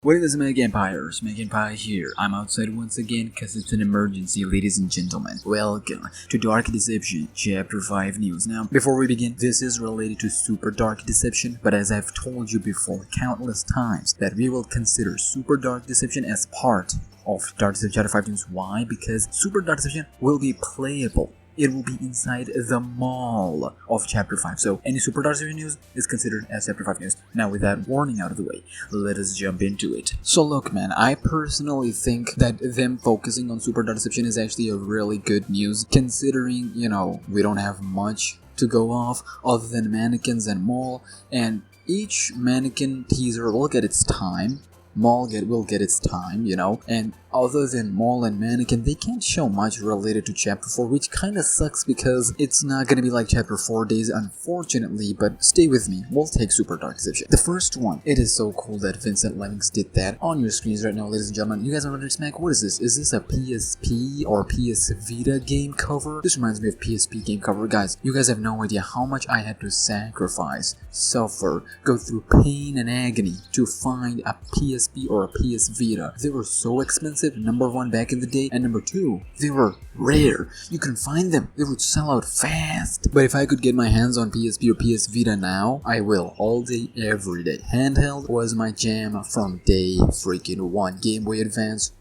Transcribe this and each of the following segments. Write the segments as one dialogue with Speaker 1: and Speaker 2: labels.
Speaker 1: What is Mega Empire? Mega Empire here. I'm outside once again because it's an emergency, ladies and gentlemen. Welcome to Dark Deception Chapter 5 news. Now, before we begin, this is related to Super Dark Deception, but as I've told you before countless times, that we will consider Super Dark Deception as part of Dark Deception Chapter 5 news. Why? Because Super Dark Deception will be playable. It will be inside the mall of Chapter 5. So any Super Dark Deception news is considered as Chapter 5 news. Now with that warning out of the way, let us jump into it. So look man, I personally think that them focusing on Super Dark Deception is actually a really good news, considering, we don't have much to go off other than mannequins and mall, and each mannequin teaser will get its time. Mall will get its time, and other than Mall and Mannequin, they can't show much related to Chapter 4, which kinda sucks because it's not gonna be like Chapter 4 days, unfortunately, but stay with me, we'll take Super Dark Deception. The first one, it is so cool that Vincent Lemmings did that on your screens right now, ladies and gentlemen. You guys are wondering, Smack, what is this? Is this a PSP or PS Vita game cover? This reminds me of PSP game cover. Guys, you guys have no idea how much I had to sacrifice, suffer, go through pain and agony to find a PSP or a PS Vita. They were so expensive. Number one back in the day, and number two, they were rare. You couldn't find them. They would sell out fast. But if I could get my hands on PSP or PS Vita now, I will. All day, every day. Handheld was my jam from day freaking one. Game Boy Advance,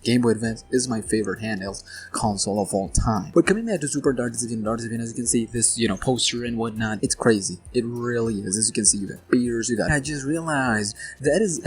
Speaker 1: Game Boy Advance is my favorite handheld console of all time. But coming back to Super Dark Deception, as you can see, this, poster and whatnot, it's crazy. It really is. As you can see, you got beers, I just realized that is...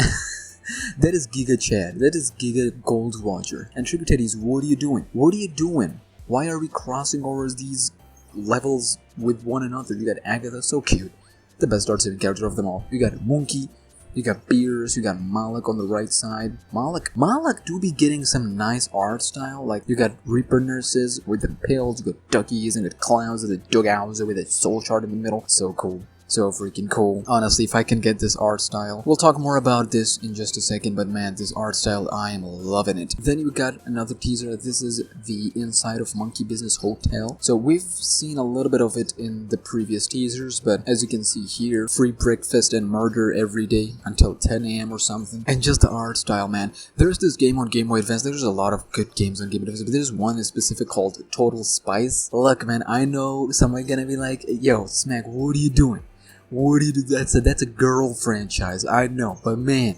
Speaker 1: That is Giga Chad. That is Giga Gold Roger. And Tributaries, what are you doing? What are you doing? Why are we crossing over these levels with one another? You got Agatha, so cute. The best Dark Deception character of them all. You got Monkey. You got Beers, you got Malak on the right side. Malak do be getting some nice art style. Like, you got Reaper nurses with the pills, you got duckies, and you got clowns with a Dughauser with a soul chart in the middle. So cool. So freaking cool. Honestly, if I can get this art style. We'll talk more about this in just a second, but man, this art style, I am loving it. Then you got another teaser. This is the inside of Monkey Business Hotel. So we've seen a little bit of it in the previous teasers, but as you can see here, free breakfast and murder every day until 10 a.m. or something. And just the art style, man. There's this game on Game Boy Advance. There's a lot of good games on Game Boy Advance, but there's one specific called Total Spice. Look, man, I know someone gonna be like, yo, Smack, what are you doing? What do you do? That's a girl franchise, I know, but man,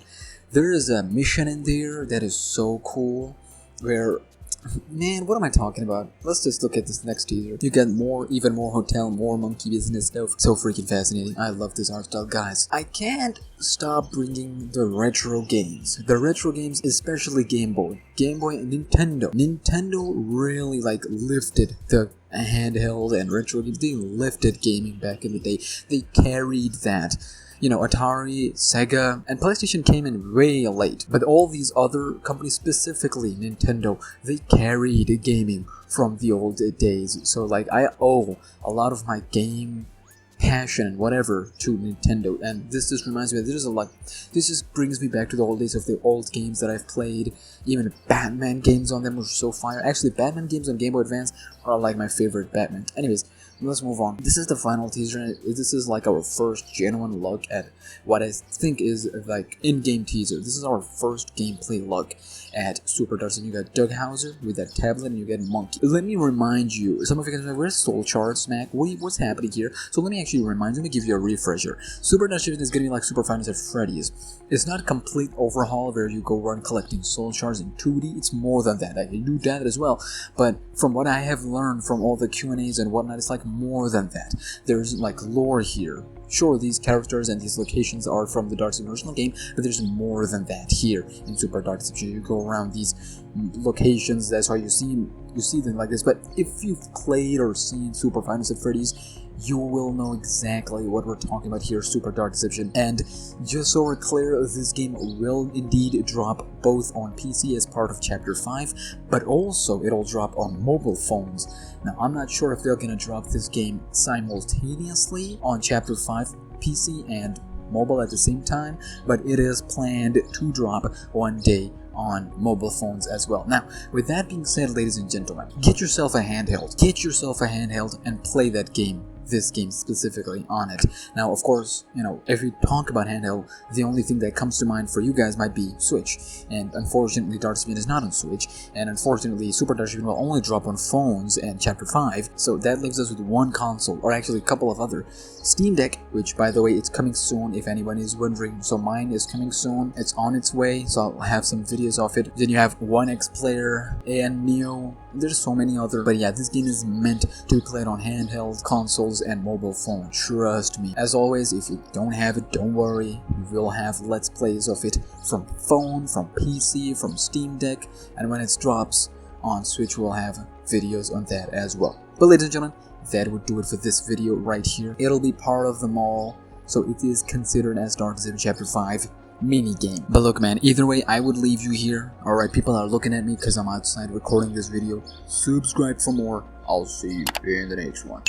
Speaker 1: there is a mission in there that is so cool, where, man, what am I talking about? Let's just look at this next teaser. You get even more hotel, more monkey business stuff. So freaking fascinating. I love this art style, guys. I can't stop bringing the retro games. The retro games, especially Game Boy and Nintendo. Nintendo really lifted the handheld and retro games. They lifted gaming back in the day. They carried that. Atari, Sega, and PlayStation came in way late. But all these other companies, specifically Nintendo, they carried gaming from the old days. So I owe a lot of my game passion and whatever to Nintendo, and this just reminds me, this just brings me back to the old days of the old games that I've played. Even Batman games on them were so fire. Actually, Batman games on Game Boy Advance are my favorite Batman. Anyways, let's move on. This is the final teaser. This is our first genuine look at what I think is in-game teaser. This is our first gameplay look at Super Dark Deception. You got Dughauser with that tablet, and you get Monkey. Let me remind you, some of you guys are like, where's Soul Chart, Smack? What's happening here? So let me actually let me give you a refresher. Super Dark Deception is gonna be like Super Final Fantasy at Freddy's. It's not a complete overhaul where you go around collecting soul shards in 2D. It's more than that. I can do that as well, but from what I have learned from all the Q&As and whatnot, it's more than that. There's lore here. Sure, these characters and these locations are from the Dark Deception original game, but there's more than that here in Super Dark Deception. You go around these locations, that's why you see them like this. But if you've played or seen Super Final Fantasy at Freddy's, you will know exactly what we're talking about here, Super Dark Deception. And just so we're clear, this game will indeed drop both on PC as part of Chapter 5, but also it'll drop on mobile phones. Now, I'm not sure if they're gonna drop this game simultaneously on Chapter 5 PC and mobile at the same time, but it is planned to drop one day on mobile phones as well. Now, with that being said, ladies and gentlemen, get yourself a handheld and play that game this game specifically on it. Now, of course, if we talk about handheld, the only thing that comes to mind for you guys might be Switch, and unfortunately Dark Spin is not on Switch, and unfortunately Super Dark Spin will only drop on phones and Chapter 5, so that leaves us with one console, or actually a couple of other. Steam Deck, which by the way it's coming soon if anyone is wondering, so mine is coming soon, it's on its way, so I'll have some videos of it. Then you have One X Player and Neo, there's so many other, but yeah, this game is meant to be played on handheld consoles and mobile phone, trust me. As always, if you don't have it, don't worry, we will have let's plays of it from phone, from PC, from Steam Deck, and when it drops on Switch we'll have videos on that as well. But ladies and gentlemen, that would do it for this video right here. It'll be part of them all, so it is considered as Dark Deception Chapter 5 mini game. But look man, either way I would leave you here. Alright, people are looking at me because I'm outside recording this video. Subscribe for more. I'll see you in the next one.